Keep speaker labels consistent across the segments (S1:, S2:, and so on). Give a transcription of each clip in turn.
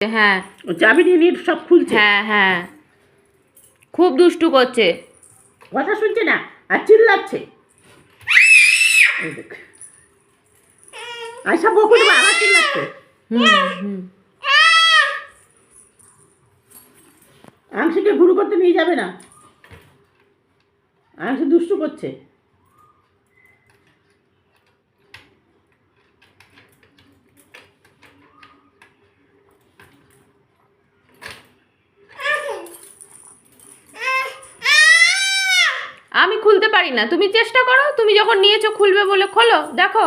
S1: হ্যাঁ,
S2: ও চাবি নিয়ে নিয়ে সব খুলছে।
S1: হ্যাঁ হ্যাঁ, খুব দুষ্টু করছে।
S2: কথা শুনছে না আর চিল্লাচ্ছে। এই দেখ, আয়সা বকুনি আবার চিল্লাচ্ছে।
S1: হুম।
S2: আংশিকে ঘুরু করতে নিয়ে যাবে না, আংশি দুষ্টু করছে।
S1: আমি খুলতে পারি না, তুমি চেষ্টা করো, তুমি যখন নিয়েছো খুলবে বলে খোলো, দেখো।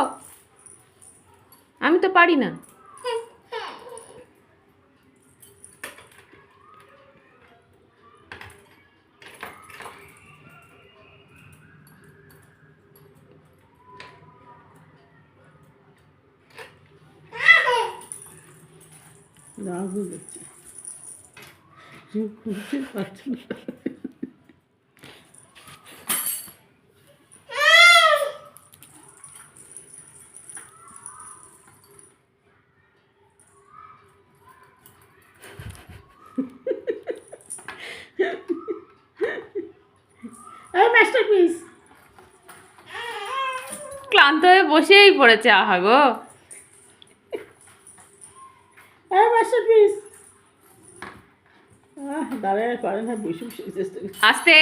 S1: আমি তো পারি না।
S2: রাগও হচ্ছে, খুলতে পারছে না। এই মাস্টারপিস
S1: ক্লান্ত হয়ে বসেই পড়েছে, আহা গো।
S2: এই মাস্টারপিস দাঁড়ায় পারে না, বসে বসে চেষ্টা করছে।
S1: আস্তে।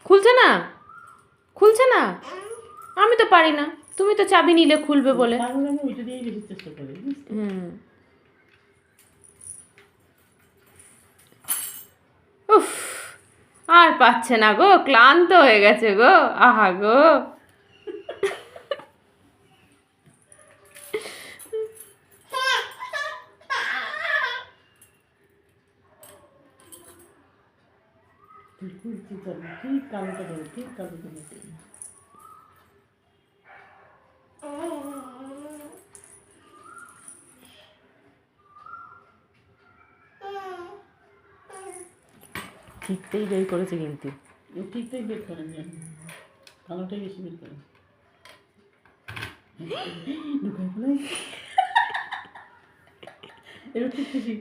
S1: খুলছে না, খুলছে না। আমি তো পারি না, তুমি তো চাবি নিলে খুলবে বলে।
S2: তাহলে আমি ওইটা দিয়েই বেশি চেষ্টা করি, বুঝতে?
S1: উফ, আর পাচ্ছে না গো, ক্লান্ত হয়ে গেছে গো, আহা গো।
S2: খুলতে যাবে, ঠিক কালোটা ধরো, ঠিক কালোটা ধরো।
S1: ঠিকতেই বের করেছে কিন্তু।
S2: ও ঠিকটাই বের করেন, জানি কালোটাই বেশি বের করেন। ঢুকাই ফেলাই। এবার ঠিক খুশি।